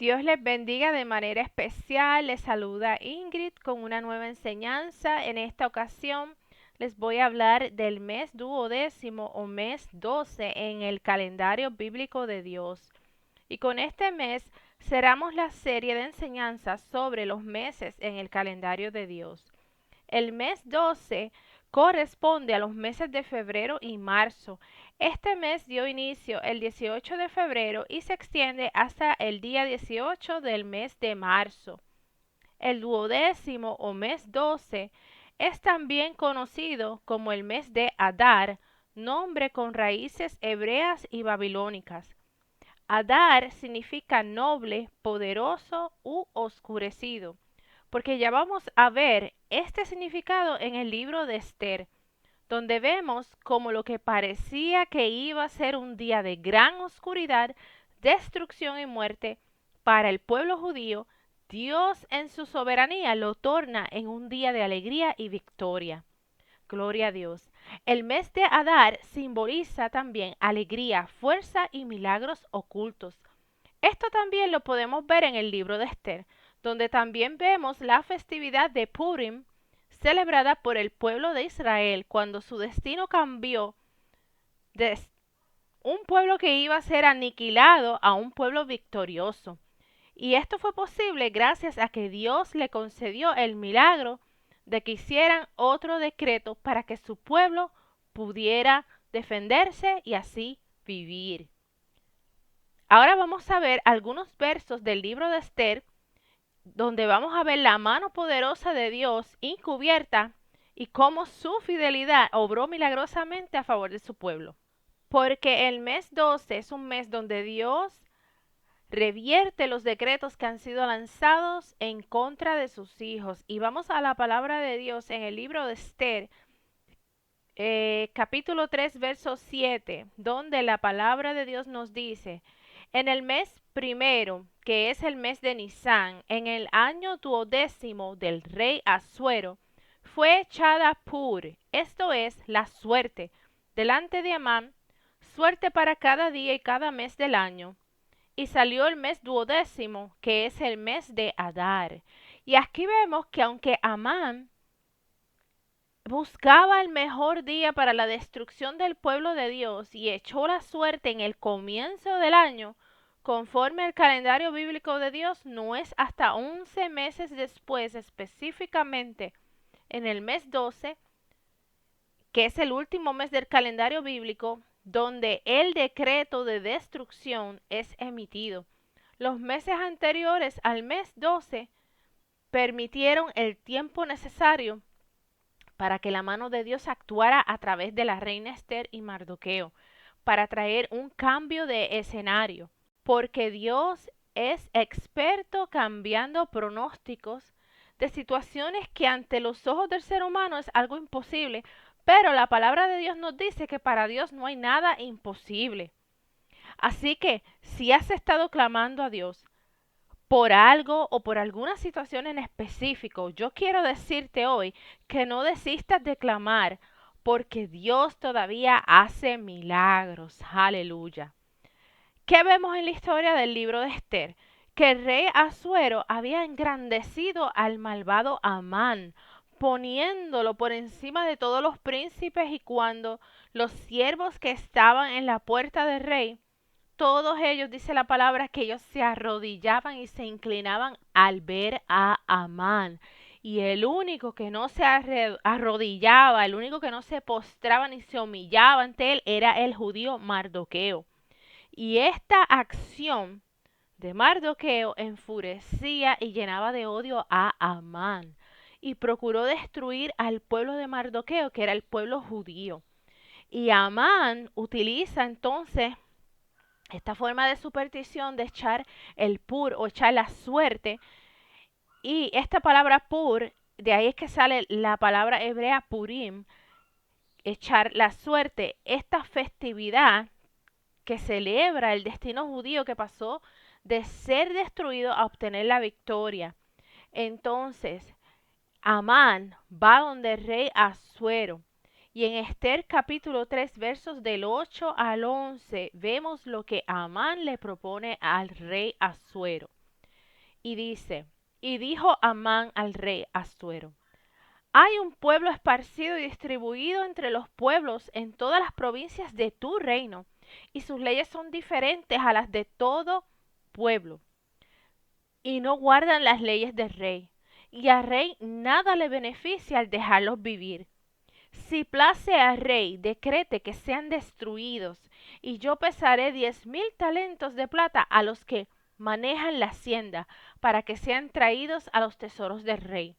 Dios les bendiga de manera especial. Les saluda Ingrid con una nueva enseñanza. En esta ocasión les voy a hablar del mes duodécimo o mes 12 en el calendario bíblico de Dios. Y con este mes cerramos la serie de enseñanzas sobre los meses en el calendario de Dios. El mes 12 corresponde a los meses de febrero y marzo. Este mes dio inicio el 18 de febrero y se extiende hasta el día 18 del mes de marzo. El duodécimo o mes 12 es también conocido como el mes de Adar, nombre con raíces hebreas y babilónicas. Adar significa noble, poderoso u oscurecido, porque ya vamos a ver este significado en el libro de Esther, donde vemos como lo que parecía que iba a ser un día de gran oscuridad, destrucción y muerte para el pueblo judío, Dios en su soberanía lo torna en un día de alegría y victoria. Gloria a Dios. El mes de Adar simboliza también alegría, fuerza y milagros ocultos. Esto también lo podemos ver en el libro de Esther, donde también vemos la festividad de Purim, celebrada por el pueblo de Israel cuando su destino cambió de un pueblo que iba a ser aniquilado a un pueblo victorioso. Y esto fue posible gracias a que Dios le concedió el milagro de que hicieran otro decreto para que su pueblo pudiera defenderse y así vivir. Ahora vamos a ver algunos versos del libro de Esther, donde vamos a ver la mano poderosa de Dios encubierta y cómo su fidelidad obró milagrosamente a favor de su pueblo. Porque el mes 12 es un mes donde Dios revierte los decretos que han sido lanzados en contra de sus hijos. Y vamos a la palabra de Dios en el libro de Esther, capítulo 3, verso 7, donde la palabra de Dios nos dice: en el mes primero, que es el mes de Nisán, en el año duodécimo del rey Asuero, fue echada Pur, esto es, la suerte, delante de Amán, suerte para cada día y cada mes del año. Y salió el mes duodécimo, que es el mes de Adar. Y aquí vemos que aunque Amán buscaba el mejor día para la destrucción del pueblo de Dios y echó la suerte en el comienzo del año, conforme al calendario bíblico de Dios, no es hasta 11 meses después, específicamente en el mes 12, que es el último mes del calendario bíblico, donde el decreto de destrucción es emitido. Los meses anteriores al mes 12 permitieron el tiempo necesario para que la mano de Dios actuara a través de la reina Esther y Mardoqueo, para traer un cambio de escenario, porque Dios es experto cambiando pronósticos de situaciones que ante los ojos del ser humano es algo imposible, pero la palabra de Dios nos dice que para Dios no hay nada imposible. Así que si has estado clamando a Dios por algo o por alguna situación en específico, yo quiero decirte hoy que no desistas de clamar, porque Dios todavía hace milagros. Aleluya. ¿Qué vemos en la historia del libro de Esther? Que el rey Asuero había engrandecido al malvado Amán, poniéndolo por encima de todos los príncipes, y cuando los siervos que estaban en la puerta del rey, todos ellos, dice la palabra, que ellos se arrodillaban y se inclinaban al ver a Amán. Y el único que no se arrodillaba, el único que no se postraba ni se humillaba ante él, era el judío Mardoqueo. Y esta acción de Mardoqueo enfurecía y llenaba de odio a Amán, y procuró destruir al pueblo de Mardoqueo, que era el pueblo judío. Y Amán utiliza entonces esta forma de superstición de echar el pur o echar la suerte. Y esta palabra pur, de ahí es que sale la palabra hebrea purim, echar la suerte. Esta festividad que celebra el destino judío que pasó de ser destruido a obtener la victoria. Entonces, Amán va donde el rey Asuero. Y en Esther capítulo 3 versos del 8 al 11 vemos lo que Amán le propone al rey Asuero. Y dice, y dijo Amán al rey Asuero: hay un pueblo esparcido y distribuido entre los pueblos en todas las provincias de tu reino, y sus leyes son diferentes a las de todo pueblo, y no guardan las leyes del rey, y al rey nada le beneficia al dejarlos vivir. Si place al rey, decrete que sean destruidos, y yo pesaré 10,000 talentos de plata a los que manejan la hacienda, para que sean traídos a los tesoros del rey.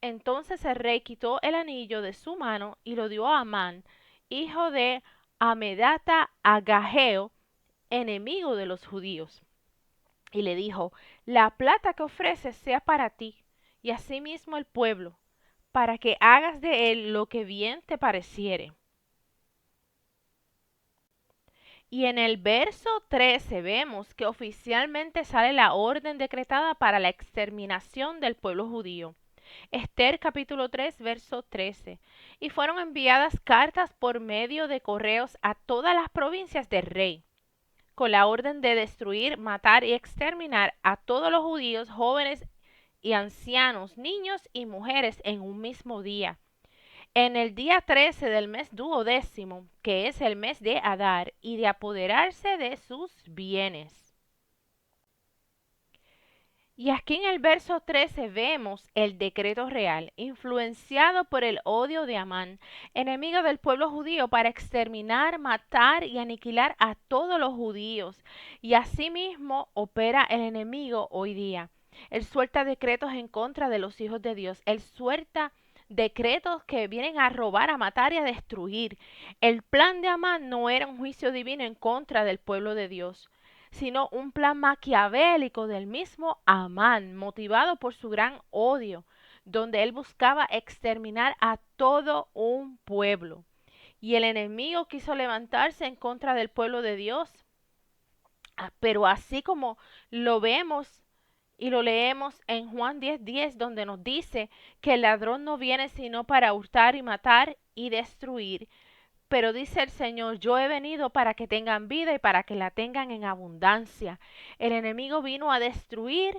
Entonces el rey quitó el anillo de su mano y lo dio a Amán, hijo de Amedata Agageo, enemigo de los judíos. Y le dijo: la plata que ofreces sea para ti, y asimismo el pueblo, para que hagas de él lo que bien te pareciere. Y en el verso 13 vemos que oficialmente sale la orden decretada para la exterminación del pueblo judío. Esther capítulo 3 verso 13. Y fueron enviadas cartas por medio de correos a todas las provincias del rey, con la orden de destruir, matar y exterminar a todos los judíos, jóvenes y ancianos, niños y mujeres en un mismo día. En el día 13 del mes duodécimo, que es el mes de Adar, y de apoderarse de sus bienes. Y aquí en el verso 13 vemos el decreto real, influenciado por el odio de Amán, enemigo del pueblo judío, para exterminar, matar y aniquilar a todos los judíos. Y asimismo opera el enemigo hoy día. Él suelta decretos en contra de los hijos de Dios. Él suelta decretos que vienen a robar, a matar y a destruir. El plan de Amán no era un juicio divino en contra del pueblo de Dios, sino un plan maquiavélico del mismo Amán, motivado por su gran odio, donde él buscaba exterminar a todo un pueblo. Y el enemigo quiso levantarse en contra del pueblo de Dios, pero así como lo vemos y lo leemos en Juan 10:10, donde nos dice que el ladrón no viene sino para hurtar y matar y destruir. Pero dice el Señor: yo he venido para que tengan vida y para que la tengan en abundancia. El enemigo vino a destruir,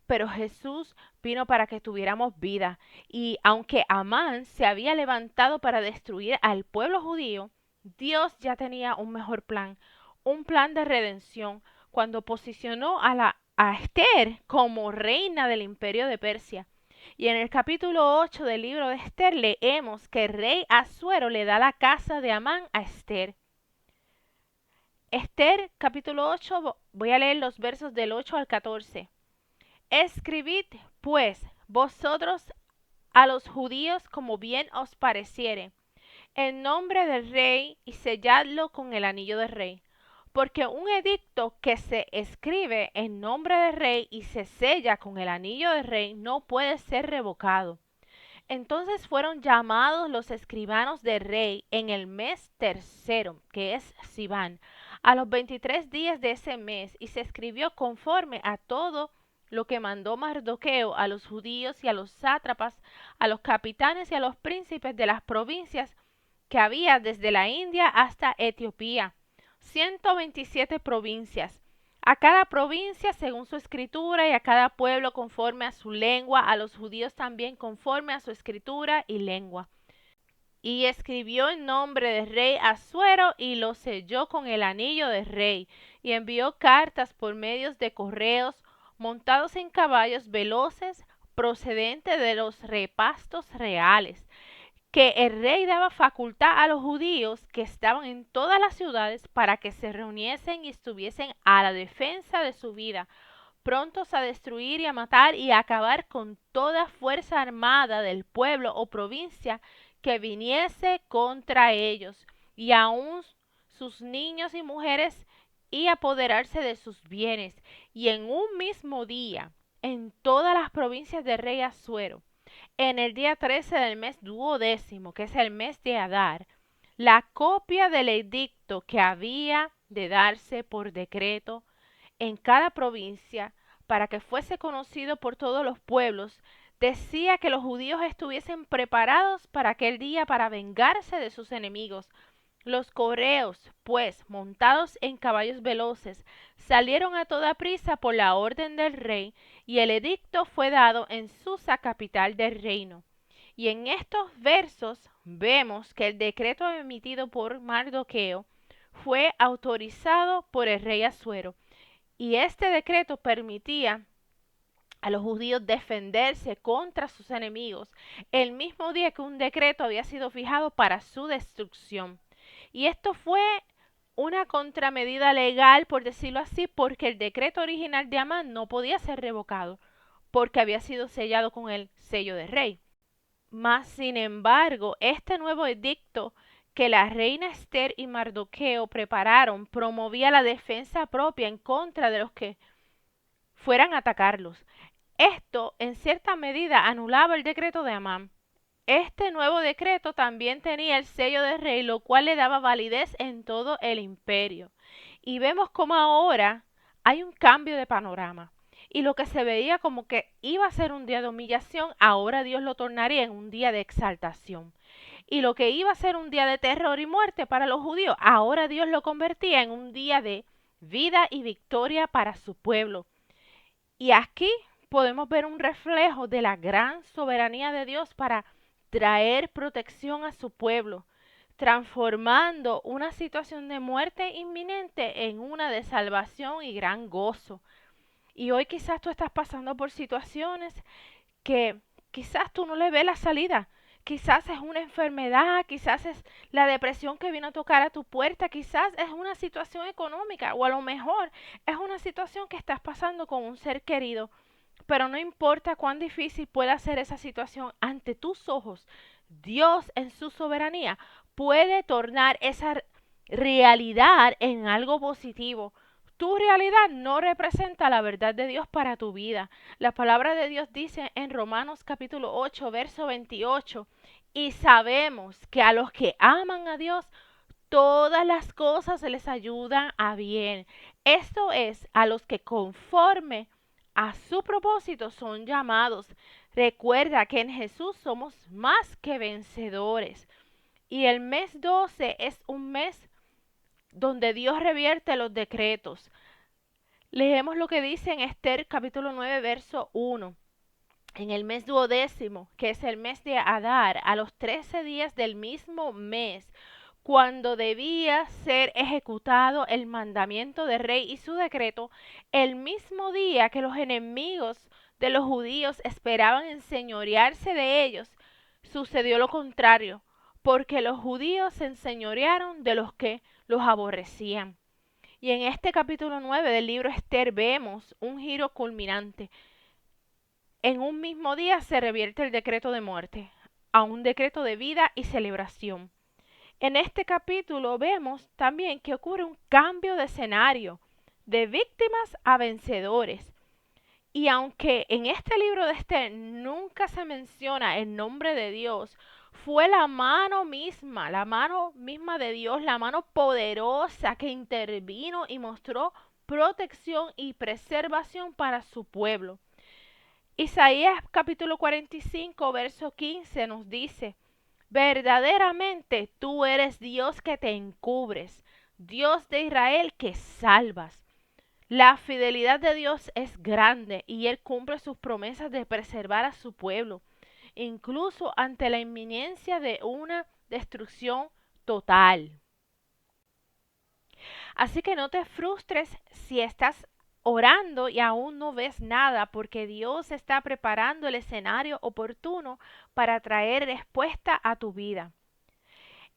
pero Jesús vino para que tuviéramos vida. Y aunque Amán se había levantado para destruir al pueblo judío, Dios ya tenía un plan de redención, cuando posicionó a Esther como reina del imperio de Persia. Y en el capítulo 8 del libro de Esther leemos que el rey Asuero le da la casa de Amán a Esther. Esther capítulo 8, voy a leer los versos del 8 al 14. Escribid pues vosotros a los judíos como bien os pareciere, en nombre del rey, y selladlo con el anillo del rey. Porque un edicto que se escribe en nombre del rey y se sella con el anillo del rey no puede ser revocado. Entonces fueron llamados los escribanos del rey en el mes tercero, que es Sibán, a los 23 días de ese mes, y se escribió conforme a todo lo que mandó Mardoqueo a los judíos y a los sátrapas, a los capitanes y a los príncipes de las provincias que había desde la India hasta Etiopía, 127 provincias, a cada provincia según su escritura, y a cada pueblo conforme a su lengua, a los judíos también conforme a su escritura y lengua. Y escribió en nombre del rey Asuero y lo selló con el anillo del rey, y envió cartas por medios de correos, montados en caballos veloces, procedentes de los repastos reales, que el rey daba facultad a los judíos que estaban en todas las ciudades para que se reuniesen y estuviesen a la defensa de su vida, prontos a destruir y a matar y a acabar con toda fuerza armada del pueblo o provincia que viniese contra ellos, y aun sus niños y mujeres, y apoderarse de sus bienes. Y en un mismo día, en todas las provincias del rey Asuero, en el día 13 del mes duodécimo, que es el mes de Adar, la copia del edicto que había de darse por decreto en cada provincia, para que fuese conocido por todos los pueblos, decía que los judíos estuviesen preparados para aquel día para vengarse de sus enemigos, Los correos, pues, montados en caballos veloces, salieron a toda prisa por la orden del rey, y el edicto fue dado en Susa, capital del reino. Y en estos versos vemos que el decreto emitido por Mardoqueo fue autorizado por el rey Asuero, y este decreto permitía a los judíos defenderse contra sus enemigos el mismo día que un decreto había sido fijado para su destrucción. Y esto fue una contramedida legal, por decirlo así, porque el decreto original de Amán no podía ser revocado, porque había sido sellado con el sello de rey. Mas, sin embargo, este nuevo edicto que la reina Esther y Mardoqueo prepararon promovía la defensa propia en contra de los que fueran a atacarlos. Esto, en cierta medida, anulaba el decreto de Amán. Este nuevo decreto también tenía el sello del rey, lo cual le daba validez en todo el imperio. Y vemos como ahora hay un cambio de panorama. Y lo que se veía como que iba a ser un día de humillación, ahora Dios lo tornaría en un día de exaltación. Y lo que iba a ser un día de terror y muerte para los judíos, ahora Dios lo convertía en un día de vida y victoria para su pueblo. Y aquí podemos ver un reflejo de la gran soberanía de Dios para traer protección a su pueblo, transformando una situación de muerte inminente en una de salvación y gran gozo. Y hoy quizás tú estás pasando por situaciones que quizás tú no le ves la salida. Quizás es una enfermedad, quizás es la depresión que vino a tocar a tu puerta, quizás es una situación económica o a lo mejor es una situación que estás pasando con un ser querido. Pero no importa cuán difícil pueda ser esa situación ante tus ojos, Dios en su soberanía puede tornar esa realidad en algo positivo. Tu realidad no representa la verdad de Dios para tu vida. La palabra de Dios dice en Romanos capítulo 8, verso 28, y sabemos que a los que aman a Dios, todas las cosas les ayudan a bien. Esto es, a los que conforme a su propósito son llamados. Recuerda que en Jesús somos más que vencedores. Y el mes 12 es un mes donde Dios revierte los decretos. Leemos lo que dice en Esther capítulo 9, verso 1. En el mes duodécimo, que es el mes de Adar, a los 13 días del mismo mes, cuando debía ser ejecutado el mandamiento del rey y su decreto, el mismo día que los enemigos de los judíos esperaban enseñorearse de ellos, sucedió lo contrario, porque los judíos se enseñorearon de los que los aborrecían. Y en este capítulo 9 del libro Esther vemos un giro culminante. En un mismo día se revierte el decreto de muerte a un decreto de vida y celebración. En este capítulo vemos también que ocurre un cambio de escenario, de víctimas a vencedores. Y aunque en este libro de Esther nunca se menciona el nombre de Dios, fue la mano misma de Dios, la mano poderosa que intervino y mostró protección y preservación para su pueblo. Isaías capítulo 45, verso 15 nos dice: verdaderamente tú eres Dios que te encubres, Dios de Israel que salvas. La fidelidad de Dios es grande y Él cumple sus promesas de preservar a su pueblo, incluso ante la inminencia de una destrucción total. Así que no te frustres si estás orando y aún no ves nada, porque Dios está preparando el escenario oportuno para traer respuesta a tu vida.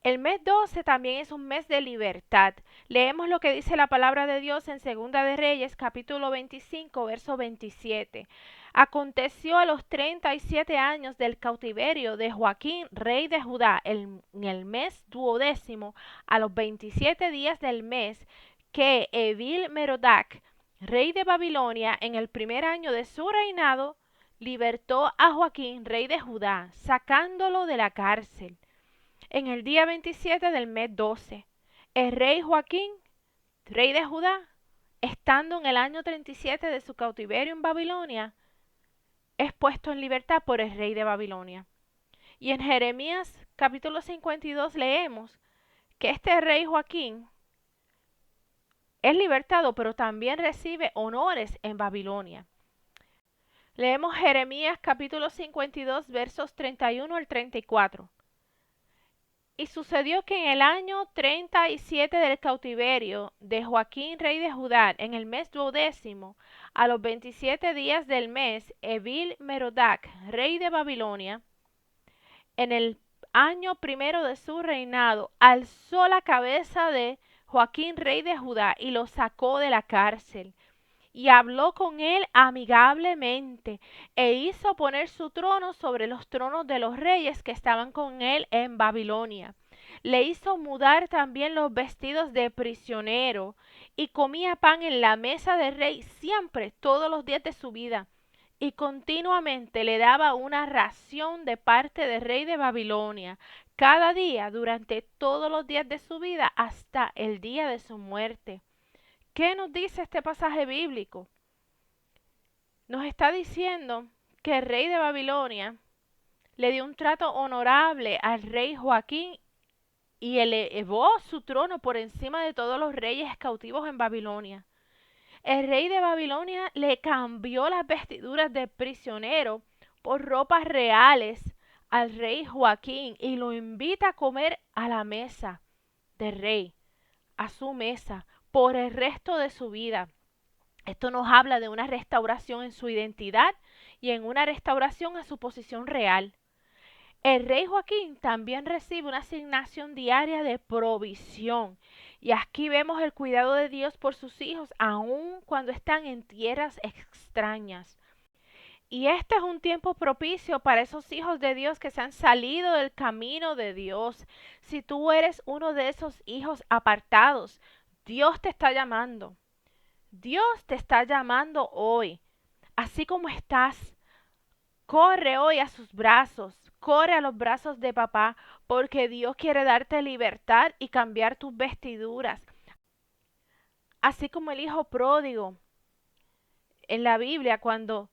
El mes 12 también es un mes de libertad. Leemos lo que dice la palabra de Dios en Segunda de Reyes, capítulo 25, verso 27. Aconteció a los 37 años del cautiverio de Joaquín, rey de Judá, en el mes duodécimo, a los 27 días del mes, que Evil Merodac, rey de Babilonia, en el primer año de su reinado, libertó a Joaquín, rey de Judá, sacándolo de la cárcel. En el día 27 del mes 12, el rey Joaquín, rey de Judá, estando en el año 37 de su cautiverio en Babilonia, es puesto en libertad por el rey de Babilonia. Y en Jeremías capítulo 52 leemos que este rey Joaquín es libertado, pero también recibe honores en Babilonia. Leemos Jeremías capítulo 52, versos 31 al 34. Y sucedió que en el año 37 del cautiverio de Joaquín, rey de Judá, en el mes 12, a los 27 días del mes, Evil Merodac, rey de Babilonia, en el año primero de su reinado, alzó la cabeza de Joaquín, rey de Judá, y lo sacó de la cárcel. Y habló con él amigablemente, e hizo poner su trono sobre los tronos de los reyes que estaban con él en Babilonia. Le hizo mudar también los vestidos de prisionero, y comía pan en la mesa del rey siempre, todos los días de su vida. Y continuamente le daba una ración de parte del rey de Babilonia, cada día durante todos los días de su vida hasta el día de su muerte. ¿Qué nos dice este pasaje bíblico? Nos está diciendo que el rey de Babilonia le dio un trato honorable al rey Joaquín y elevó su trono por encima de todos los reyes cautivos en Babilonia. El rey de Babilonia le cambió las vestiduras de prisionero por ropas reales al rey Joaquín y lo invita a comer a la mesa del rey, a su mesa, por el resto de su vida. Esto nos habla de una restauración en su identidad y en una restauración a su posición real. El rey Joaquín también recibe una asignación diaria de provisión. Y aquí vemos el cuidado de Dios por sus hijos, aun cuando están en tierras extrañas. Y este es un tiempo propicio para esos hijos de Dios que se han salido del camino de Dios. Si tú eres uno de esos hijos apartados, Dios te está llamando. Dios te está llamando hoy. Así como estás, corre hoy a sus brazos, corre a los brazos de papá, porque Dios quiere darte libertad y cambiar tus vestiduras. Así como el hijo pródigo en la Biblia, cuando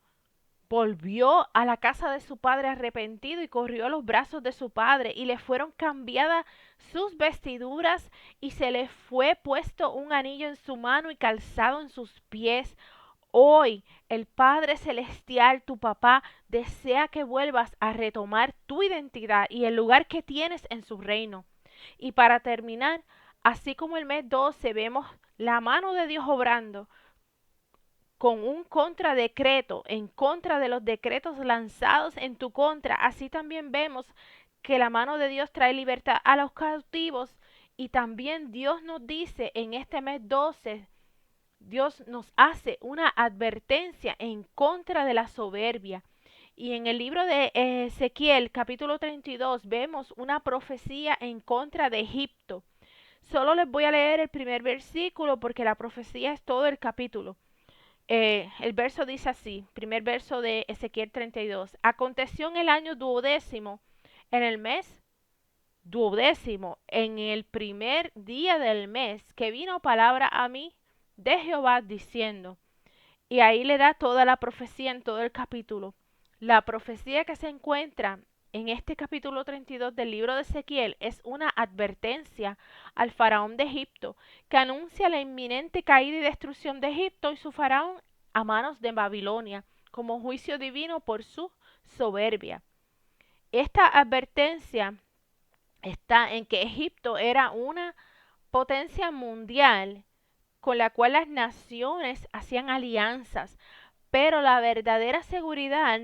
volvió a la casa de su padre arrepentido y corrió a los brazos de su padre y le fueron cambiadas sus vestiduras y se le fue puesto un anillo en su mano y calzado en sus pies. Hoy el Padre Celestial, tu papá, desea que vuelvas a retomar tu identidad y el lugar que tienes en su reino. Y para terminar, así como el mes 12 vemos la mano de Dios obrando con un contradecreto en contra de los decretos lanzados en tu contra, así también vemos que la mano de Dios trae libertad a los cautivos y también Dios nos dice en este mes 12, Dios nos hace una advertencia en contra de la soberbia. Y en el libro de Ezequiel, capítulo 32, vemos una profecía en contra de Egipto. Solo les voy a leer el primer versículo porque la profecía es todo el capítulo. El verso dice así, primer verso de Ezequiel 32. Aconteció en el año 12º, en el mes 12º, en el primer día del mes, que vino palabra a mí de Jehová diciendo, y ahí le da toda la profecía en todo el capítulo. La profecía que se encuentra en este capítulo 32 del libro de Ezequiel es una advertencia al faraón de Egipto que anuncia la inminente caída y destrucción de Egipto y su faraón a manos de Babilonia como juicio divino por su soberbia. Esta advertencia está en que Egipto era una potencia mundial con la cual las naciones hacían alianzas, pero la verdadera seguridad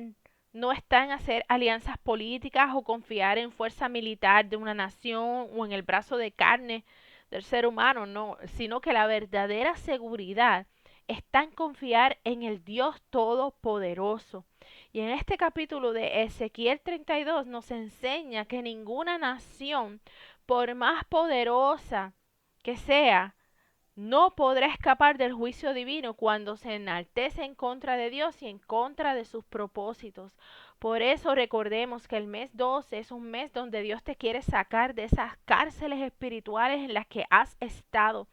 no está en hacer alianzas políticas o confiar en fuerza militar de una nación o en el brazo de carne del ser humano, no, sino que la verdadera seguridad está en confiar en el Dios Todopoderoso. Y en este capítulo de Ezequiel 32 nos enseña que ninguna nación, por más poderosa que sea, no podrá escapar del juicio divino cuando se enaltece en contra de Dios y en contra de sus propósitos. Por eso recordemos que el mes 12 es un mes donde Dios te quiere sacar de esas cárceles espirituales en las que has estado.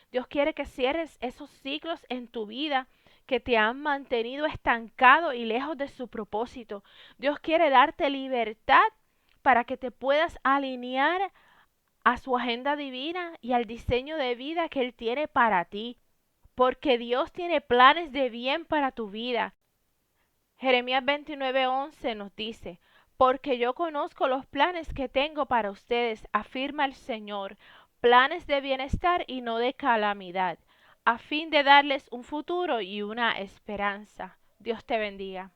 Dios quiere que cierres esos ciclos en tu vida que te han mantenido estancado y lejos de su propósito. Dios quiere darte libertad para que te puedas alinear a su agenda divina y al diseño de vida que Él tiene para ti, porque Dios tiene planes de bien para tu vida. Jeremías 29:11 nos dice, porque yo conozco los planes que tengo para ustedes, afirma el Señor, planes de bienestar y no de calamidad, a fin de darles un futuro y una esperanza. Dios te bendiga.